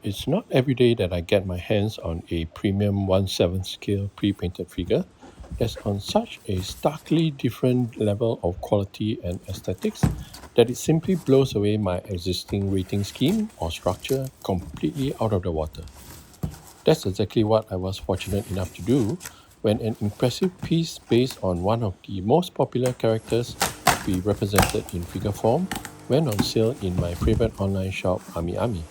It's not every day that I get my hands on a premium 1/7 scale pre-painted figure that's on such a starkly different level of quality and aesthetics that it simply blows away my existing rating scheme or structure completely out of the water. That's exactly what I was fortunate enough to do when an impressive piece based on one of the most popular characters we represented in figure form went on sale in my favorite online shop AmiAmi.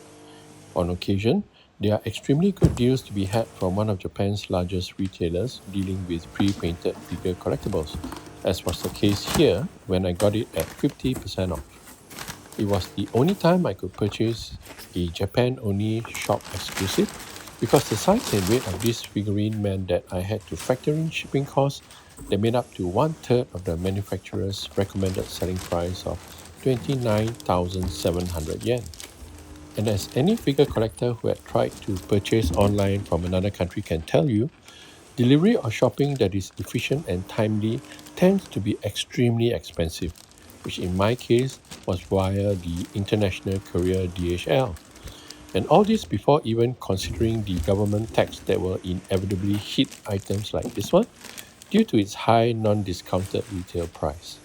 On occasion, there are extremely good deals to be had from one of Japan's largest retailers dealing with pre-painted figure collectibles, as was the case here when I got it at 50% off. It was the only time I could purchase a Japan-only shop exclusive because the size and weight of this figurine meant that I had to factor in shipping costs that made up to 1/3 of the manufacturer's recommended selling price of 29,700 yen. And as any figure collector who had tried to purchase online from another country can tell you, delivery or shopping that is efficient and timely tends to be extremely expensive, which in my case was via the international courier DHL. And all this before even considering the government tax that will inevitably hit items like this one due to its high non-discounted retail price.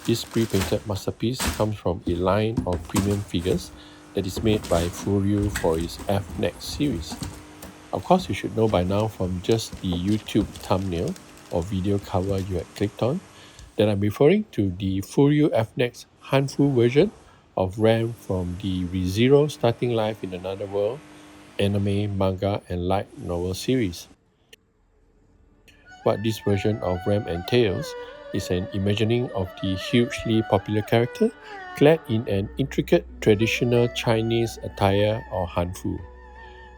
This pre-painted masterpiece comes from a line of premium figures that is made by FuRyu for its F Nex series. Of course, you should know by now from just the YouTube thumbnail or video cover you had clicked on that I'm referring to the FuRyu F Nex Hanfu version of Rem from the ReZero Starting Life in Another World anime, manga, and light novel series. What this version of Rem entails is an imagining of the hugely popular character clad in an intricate traditional Chinese attire or Hanfu.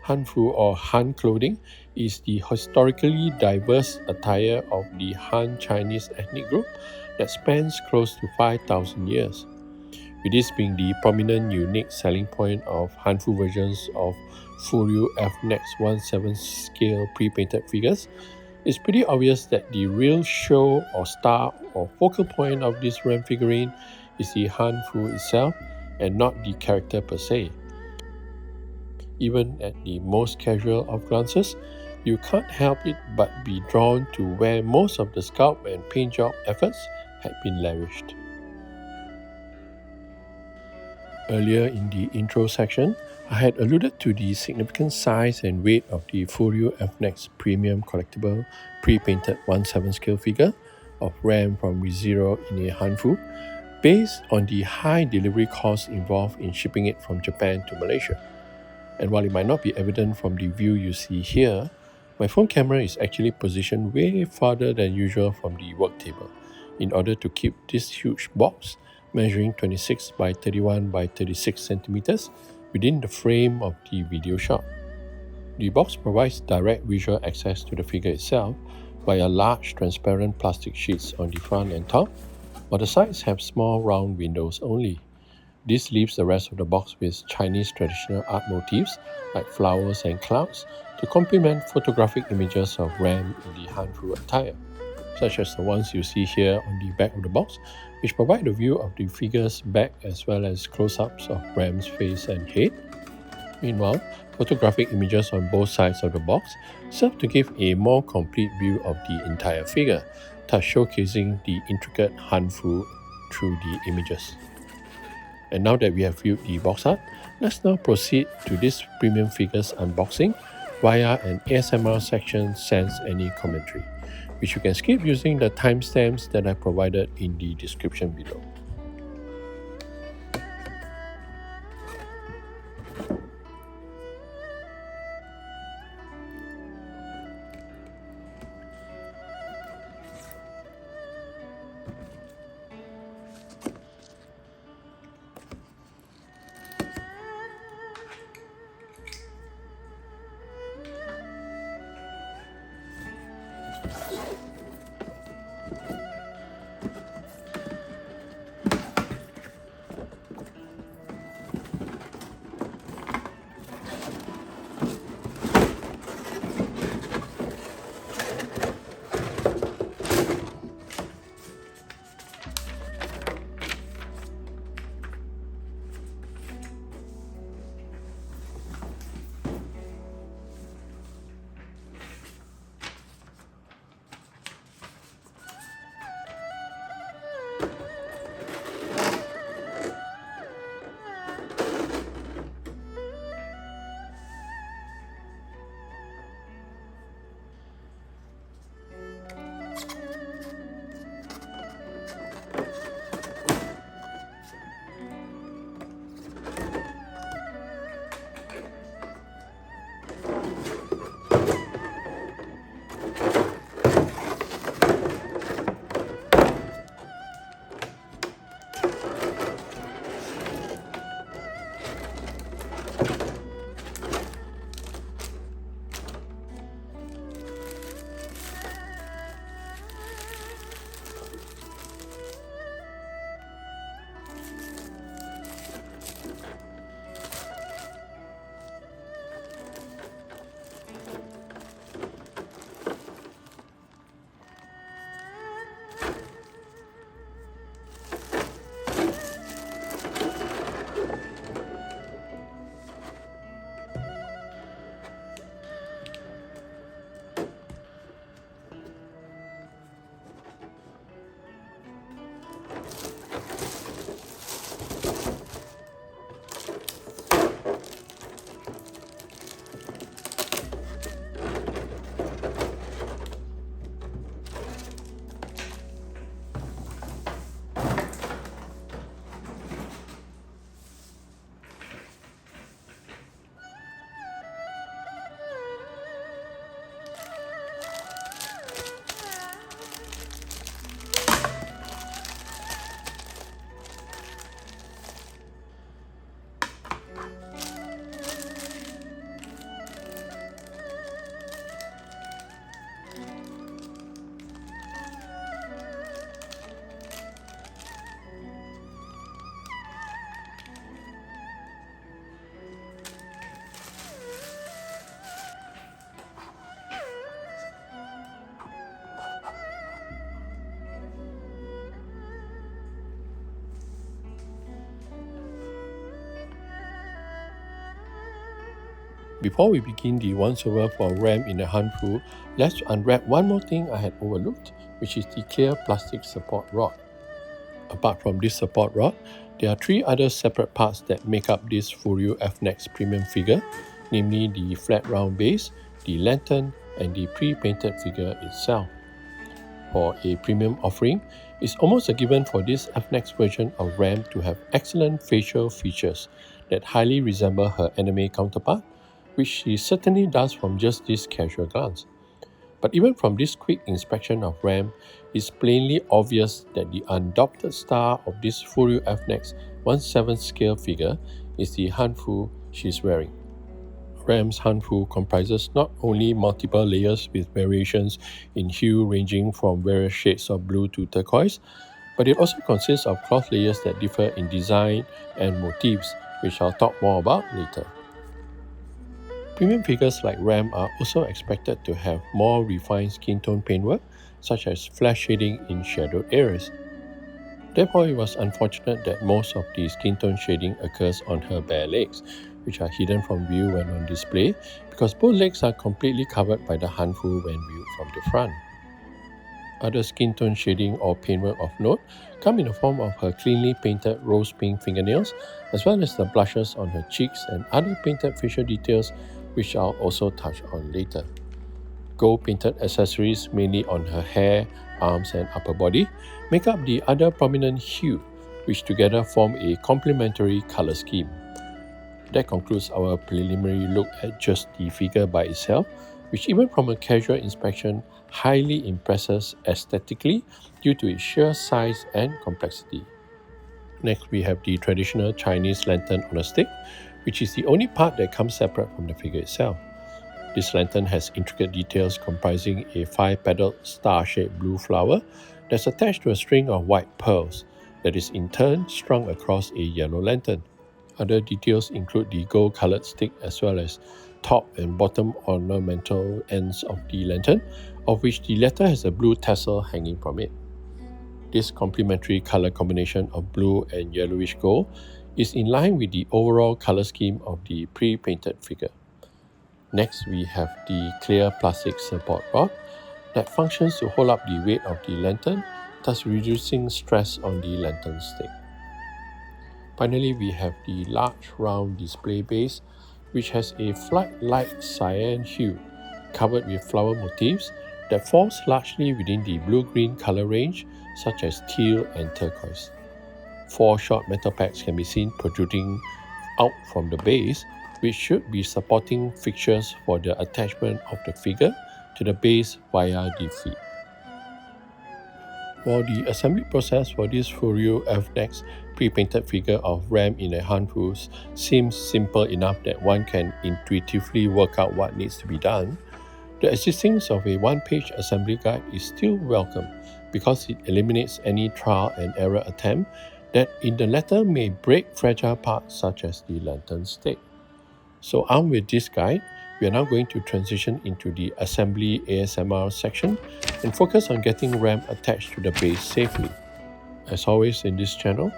Hanfu or Han clothing is the historically diverse attire of the Han Chinese ethnic group that spans close to 5,000 years. With this being the prominent unique selling point of Hanfu versions of FuRyu F Nex 1/7 scale pre-painted figures, it's pretty obvious that the real show or star or focal point of this Rem figurine is the Hanfu itself and not the character per se. Even at the most casual of glances, you can't help it but be drawn to where most of the sculpt and paint job efforts had been lavished. Earlier in the intro section, I had alluded to the significant size and weight of the FuRyu F Nex premium collectible pre-painted 1/7 scale figure of Rem from ReZero in a Hanfu, based on the high delivery costs involved in shipping it from Japan to Malaysia. And while it might not be evident from the view you see here, my phone camera is actually positioned way farther than usual from the work table in order to keep this huge box measuring 26 by 31 by 36 centimeters within the frame of the video shot. The box provides direct visual access to the figure itself via large transparent plastic sheets on the front and top, while the sides have small round windows only. This leaves the rest of the box with Chinese traditional art motifs like flowers and clouds to complement photographic images of Rem in the Hanfu attire, such as the ones you see here on the back of the box, which provide a view of the figure's back as well as close-ups of Rem's face and head. Meanwhile, photographic images on both sides of the box serve to give a more complete view of the entire figure, thus showcasing the intricate Hanfu through the images. And now that we have viewed the box art, let's now proceed to this premium figures unboxing via an ASMR section sans any commentary, which you can skip using the timestamps that I provided in the description below. Before we begin the once-over for Rem in a Hanfu, let's unwrap one more thing I had overlooked, which is the clear plastic support rod. Apart from this support rod, there are three other separate parts that make up this FuRyu F Nex premium figure, namely the flat round base, the lantern, and the pre-painted figure itself. For a premium offering, it's almost a given for this F Nex version of Rem to have excellent facial features that highly resemble her anime counterpart, which she certainly does from just this casual glance. But even from this quick inspection of Rem, it's plainly obvious that the undoubted star of this FuRyu F Nex 1/7 scale figure is the Hanfu she's wearing. Rem's Hanfu comprises not only multiple layers with variations in hue ranging from various shades of blue to turquoise, but it also consists of cloth layers that differ in design and motifs, which I'll talk more about later. Premium figures like Rem are also expected to have more refined skin tone paintwork, such as flash shading in shadowed areas. Therefore, it was unfortunate that most of the skin tone shading occurs on her bare legs, which are hidden from view when on display, because both legs are completely covered by the Hanfu when viewed from the front. Other skin tone shading or paintwork of note come in the form of her cleanly painted rose pink fingernails, as well as the blushes on her cheeks and other painted facial details, which I'll also touch on later. Gold painted accessories, mainly on her hair, arms, and upper body, make up the other prominent hue, which together form a complementary color scheme. That concludes our preliminary look at just the figure by itself, which even from a casual inspection highly impresses aesthetically due to its sheer size and complexity. Next, we have the traditional Chinese lantern on a stick, which is the only part that comes separate from the figure itself. This lantern has intricate details comprising a 5-petaled star-shaped blue flower that's attached to a string of white pearls that is in turn strung across a yellow lantern. Other details include the gold-colored stick as well as top and bottom ornamental ends of the lantern, of which the latter has a blue tassel hanging from it. This complementary color combination of blue and yellowish gold is in line with the overall color scheme of the pre-painted figure. Next, we have the clear plastic support rod that functions to hold up the weight of the lantern, thus reducing stress on the lantern stick. Finally, we have the large round display base, which has a flight light cyan hue covered with flower motifs that falls largely within the blue-green color range, such as teal and turquoise. 4 short metal pegs can be seen protruding out from the base, which should be supporting fixtures for the attachment of the figure to the base via the feet. While the assembly process for this FuRyu F Nex pre-painted figure of Rem in a Hanfu seems simple enough that one can intuitively work out what needs to be done, the existence of a one-page assembly guide is still welcome because it eliminates any trial and error attempt that in the latter may break fragile parts such as the lantern stick. So armed with this guide, we are now going to transition into the assembly ASMR section and focus on getting Rem attached to the base safely. As always in this channel,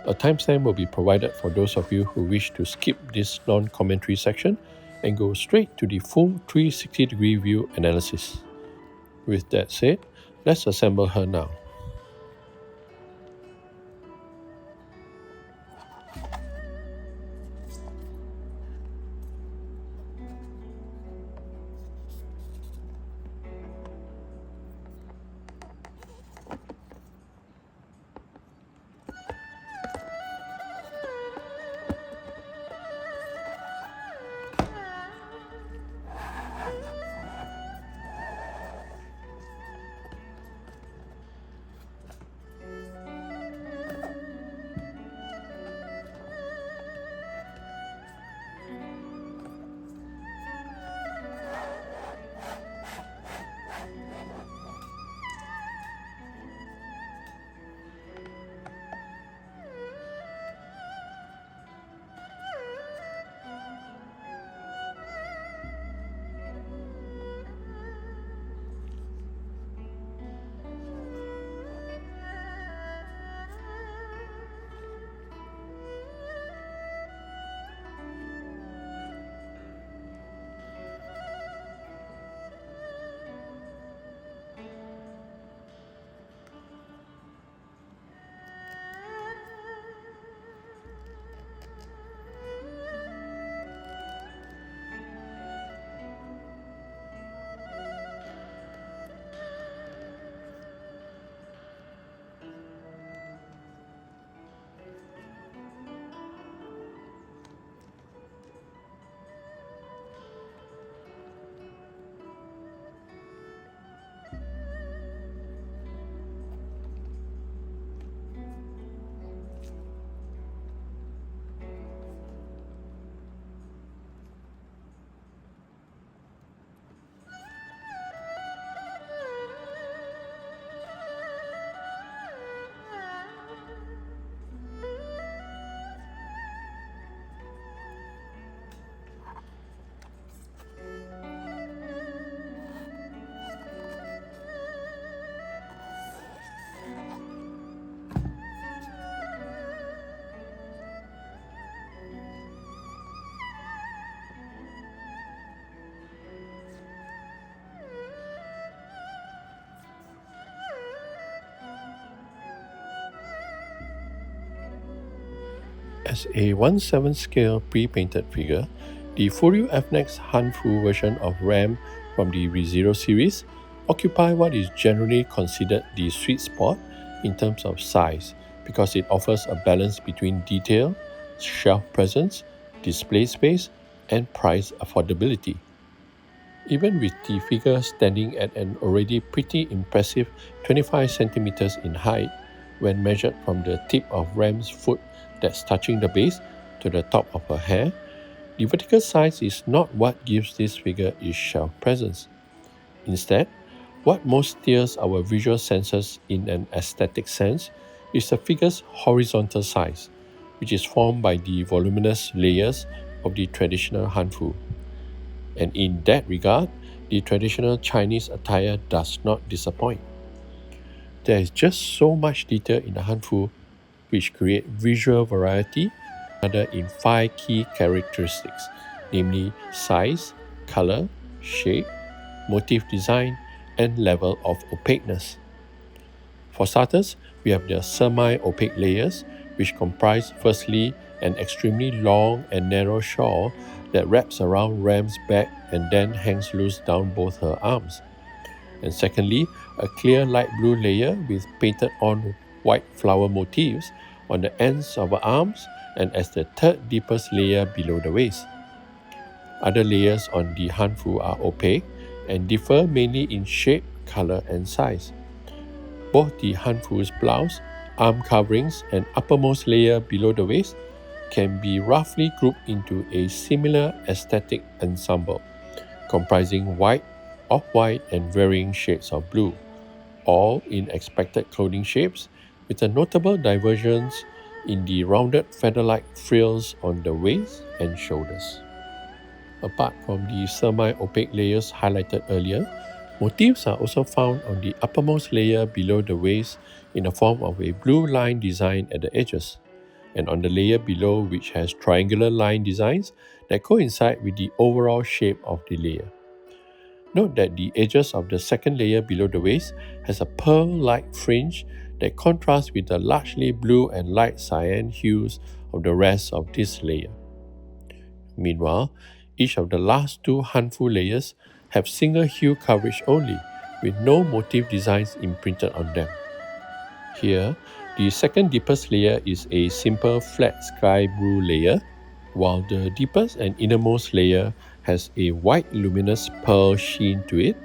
a timestamp will be provided for those of you who wish to skip this non-commentary section and go straight to the full 360-degree view analysis. With that said, let's assemble her now. As a 1/7 scale pre-painted figure, the FuRyu F Nex Hanfu version of Rem from the ReZero series occupy what is generally considered the sweet spot in terms of size because it offers a balance between detail, shelf presence, display space, and price affordability. Even with the figure standing at an already pretty impressive 25 centimeters in height when measured from the tip of Rem's foot that's touching the base to the top of her hair, the vertical size is not what gives this figure its shelf presence. Instead, what most steers our visual senses in an aesthetic sense is the figure's horizontal size, which is formed by the voluminous layers of the traditional Hanfu. And in that regard, the traditional Chinese attire does not disappoint. There is just so much detail in the Hanfu which create visual variety in 5 key characteristics, namely size, color, shape, motif design, and level of opaqueness. For starters, we have the semi-opaque layers, which comprise firstly an extremely long and narrow shawl that wraps around Rem's back and then hangs loose down both her arms. And secondly, a clear light blue layer with painted on white flower motifs on the ends of her arms and as the third deepest layer below the waist. Other layers on the Hanfu are opaque and differ mainly in shape, color, and size. Both the Hanfu's blouse, arm coverings, and uppermost layer below the waist can be roughly grouped into a similar aesthetic ensemble, comprising white, off-white, and varying shades of blue, all in expected clothing shapes, with a notable divergence in the rounded feather-like frills on the waist and shoulders. Apart from the semi-opaque layers highlighted earlier, motifs are also found on the uppermost layer below the waist in the form of a blue line design at the edges, and on the layer below which has triangular line designs that coincide with the overall shape of the layer. Note that the edges of the second layer below the waist has a pearl-like fringe that contrasts with the largely blue and light cyan hues of the rest of this layer. Meanwhile, each of the last 2 Hanfu layers have single hue coverage only, with no motif designs imprinted on them. Here, the second deepest layer is a simple flat sky blue layer, while the deepest and innermost layer has a white luminous pearl sheen to it,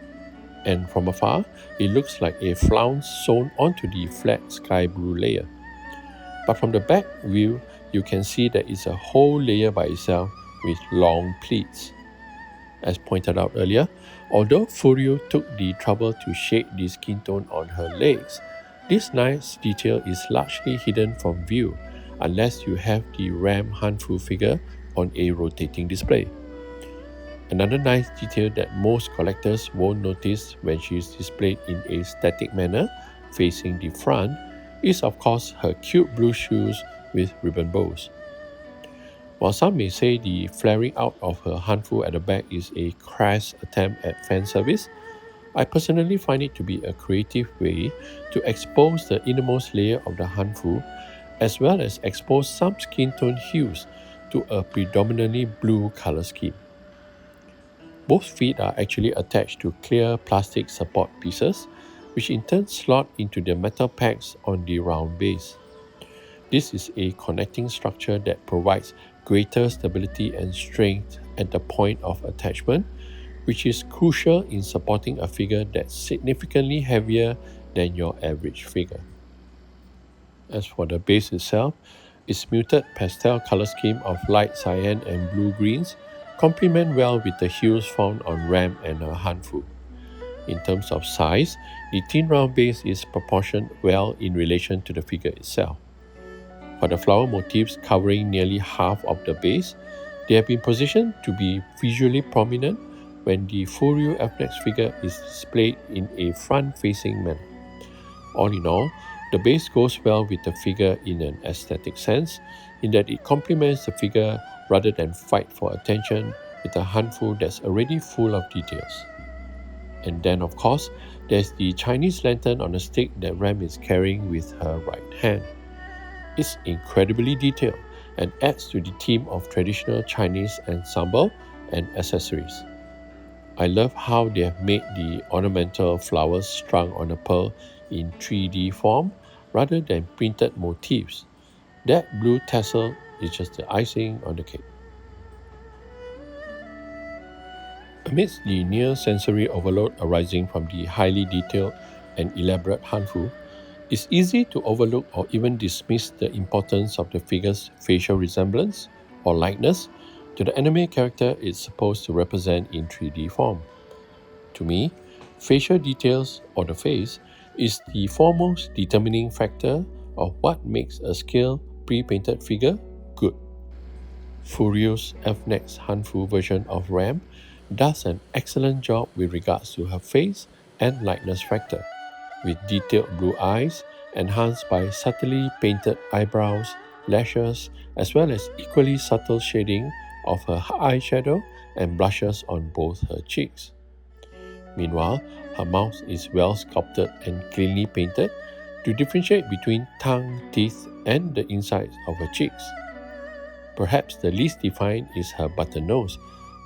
and from afar, it looks like a flounce sewn onto the flat sky blue layer. But from the back view, you can see that it's a whole layer by itself with long pleats. As pointed out earlier, although FuRyu took the trouble to shade the skin tone on her legs, this nice detail is largely hidden from view unless you have the Rem Hanfu figure on a rotating display. Another nice detail that most collectors won't notice when she is displayed in a static manner facing the front is of course her cute blue shoes with ribbon bows. While some may say the flaring out of her Hanfu at the back is a crass attempt at fan service, I personally find it to be a creative way to expose the innermost layer of the Hanfu as well as expose some skin tone hues to a predominantly blue color scheme. Both feet are actually attached to clear plastic support pieces, which in turn slot into the metal pegs on the round base. This is a connecting structure that provides greater stability and strength at the point of attachment, which is crucial in supporting a figure that's significantly heavier than your average figure. As for the base itself, its muted pastel color scheme of light cyan and blue greens complement well with the hues found on Rem and her Hanfu. In terms of size, the thin round base is proportioned well in relation to the figure itself. For the flower motifs covering nearly half of the base, they have been positioned to be visually prominent when the FuRyu F Nex figure is displayed in a front-facing manner. All in all, the base goes well with the figure in an aesthetic sense, in that it complements the figure rather than fight for attention with a Hanfu that's already full of details. And then of course, there's the Chinese lantern on a stick that Rem is carrying with her right hand. It's incredibly detailed, and adds to the theme of traditional Chinese ensemble and accessories. I love how they have made the ornamental flowers strung on a pearl in 3D form rather than printed motifs. That blue tassel is just the icing on the cake. Amidst the near sensory overload arising from the highly detailed and elaborate Hanfu, it's easy to overlook or even dismiss the importance of the figure's facial resemblance or likeness to the anime character it's supposed to represent in 3D form. To me, facial details or the face is the foremost determining factor of what makes a scale pre-painted figure good. FuRyu's F Nex Hanfu version of Rem does an excellent job with regards to her face and likeness factor, with detailed blue eyes enhanced by subtly painted eyebrows, lashes, as well as equally subtle shading of her eyeshadow and blushes on both her cheeks. Meanwhile, her mouth is well sculpted and cleanly painted to differentiate between tongue, teeth, and the insides of her cheeks. Perhaps the least defined is her button nose,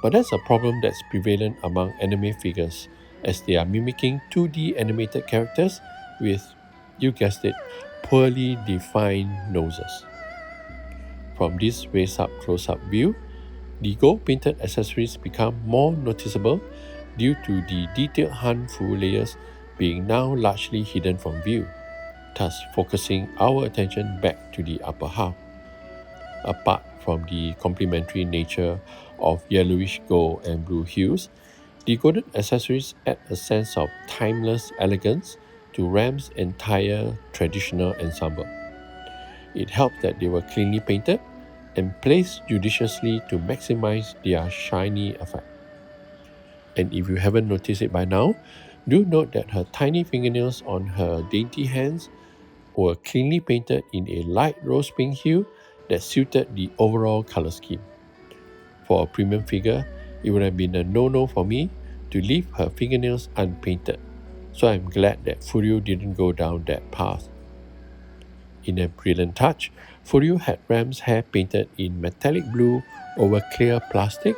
but that's a problem that's prevalent among anime figures, as they are mimicking 2D animated characters with, you guessed it, poorly defined noses. From this raised-up close-up view, the gold-painted accessories become more noticeable due to the detailed Hanfu layers being now largely hidden from view, thus focusing our attention back to the upper half. Apart from the complementary nature of yellowish gold and blue hues, the golden accessories add a sense of timeless elegance to Rem's entire traditional ensemble. It helps that they were cleanly painted and placed judiciously to maximize their shiny effect. And if you haven't noticed it by now, do note that her tiny fingernails on her dainty hands were cleanly painted in a light rose pink hue that suited the overall color scheme. For a premium figure, it would have been a no-no for me to leave her fingernails unpainted, so I'm glad that FuRyu didn't go down that path. In a brilliant touch, FuRyu had Rem's hair painted in metallic blue over clear plastic,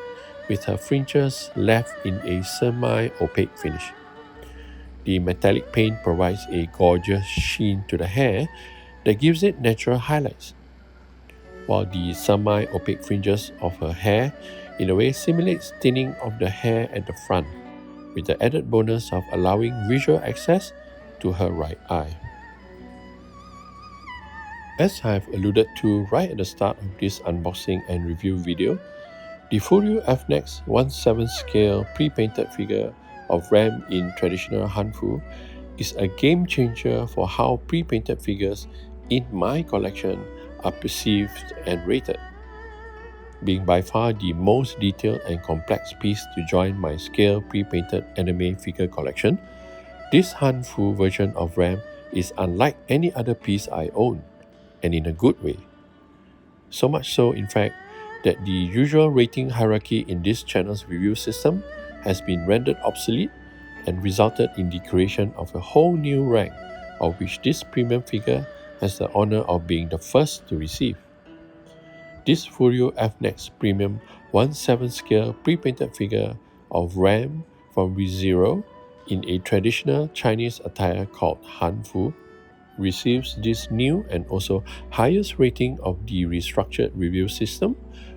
with her fringes left in a semi-opaque finish. The metallic paint provides a gorgeous sheen to the hair that gives it natural highlights, while the semi-opaque fringes of her hair in a way simulates thinning of the hair at the front, with the added bonus of allowing visual access to her right eye. As I've alluded to right at the start of this unboxing and review video, the FuRyu F Nex 1/7 scale pre-painted figure of Rem in traditional Hanfu is a game changer for how pre-painted figures in my collection are perceived and rated. Being by far the most detailed and complex piece to join my scale pre-painted anime figure collection, this Hanfu version of Rem is unlike any other piece I own, and in a good way. So much so, in fact, that the usual rating hierarchy in this channel's review system has been rendered obsolete and resulted in the creation of a whole new rank, of which this premium figure has the honor of being the first to receive. This FuRyu F Nex Premium 1/7 scale pre-painted figure of Rem from ReZero in a traditional Chinese attire called Hanfu receives this new and also highest rating of the restructured review system,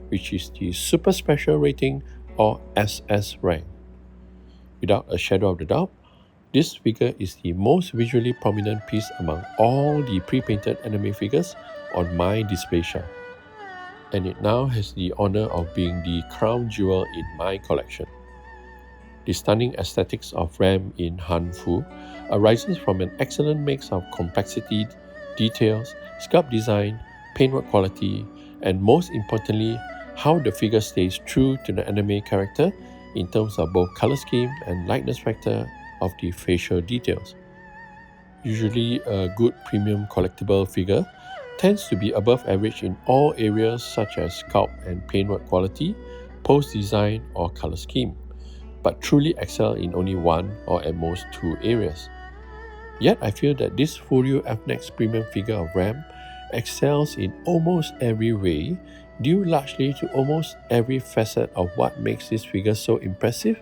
which is the Super Special Rating or SS rank. Without a shadow of a doubt, this figure is the most visually prominent piece among all the pre-painted anime figures on my display shelf, and it now has the honor of being the crown jewel in my collection. The stunning aesthetics of Rem in Hanfu arises from an excellent mix of complexity, details, sculpt design, paintwork quality, and most importantly, how the figure stays true to the anime character in terms of both color scheme and likeness factor of the facial details. Usually, a good premium collectible figure tends to be above average in all areas such as sculpt and paintwork quality, pose design, or color scheme, but truly excel in only one or at most two areas. Yet I feel that this FuRyu F Nex premium figure of Rem excels in almost every way, due largely to almost every facet of what makes this figure so impressive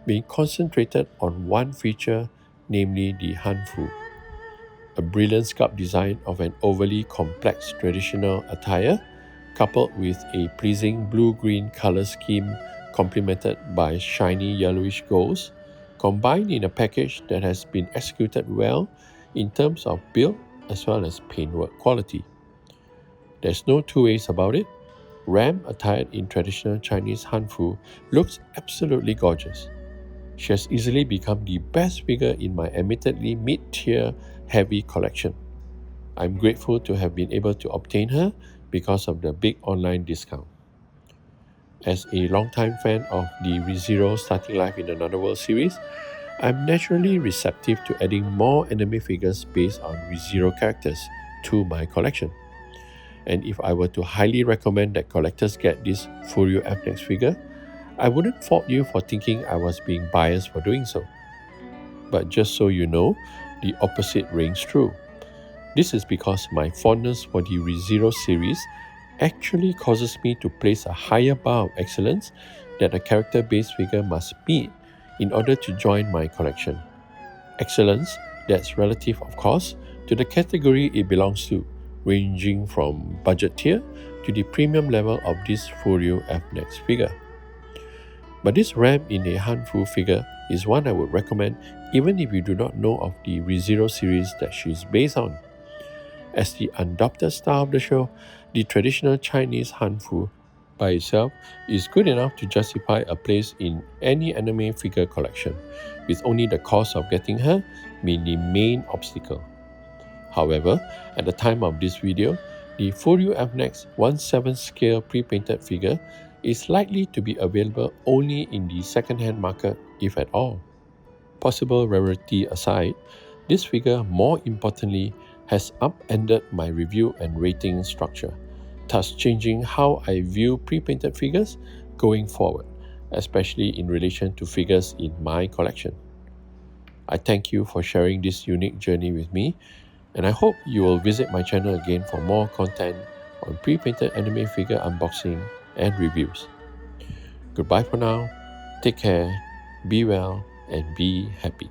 being concentrated on one feature, namely the Hanfu. A brilliant sculpt design of an overly complex traditional attire, coupled with a pleasing blue-green color scheme complemented by shiny yellowish golds, combined in a package that has been executed well in terms of build as well as paintwork quality. There's no two ways about it. Rem, attired in traditional Chinese Hanfu, looks absolutely gorgeous. She has easily become the best figure in my admittedly mid-tier heavy collection. I'm grateful to have been able to obtain her because of the big online discount. As a longtime fan of the ReZero Starting Life in Another World series, I'm naturally receptive to adding more anime figures based on ReZero characters to my collection. And if I were to highly recommend that collectors get this FuRyu F Nex figure, I wouldn't fault you for thinking I was being biased for doing so. But just so you know, the opposite rings true. This is because my fondness for the ReZero series actually causes me to place a higher bar of excellence that a character-based figure must meet in order to join my collection. Excellence that's relative, of course, to the category it belongs to, ranging from budget tier to the premium level of this FuRyu F Nex figure. But this Rem in a Hanfu figure is one I would recommend even if you do not know of the ReZero series that she is based on. As the unadopted star of the show, the traditional Chinese Hanfu by itself is good enough to justify a place in any anime figure collection, with only the cost of getting her being the main obstacle. However, at the time of this video, the FuRyu F Nex 1/7 scale pre-painted figure is likely to be available only in the second-hand market, if at all. Possible rarity aside, this figure, more importantly, has upended my review and rating structure, thus changing how I view pre-painted figures going forward, especially in relation to figures in my collection. I thank you for sharing this unique journey with me, and I hope you will visit my channel again for more content on pre-painted anime figure unboxing and reviews. Goodbye for now, take care, be well, and be happy.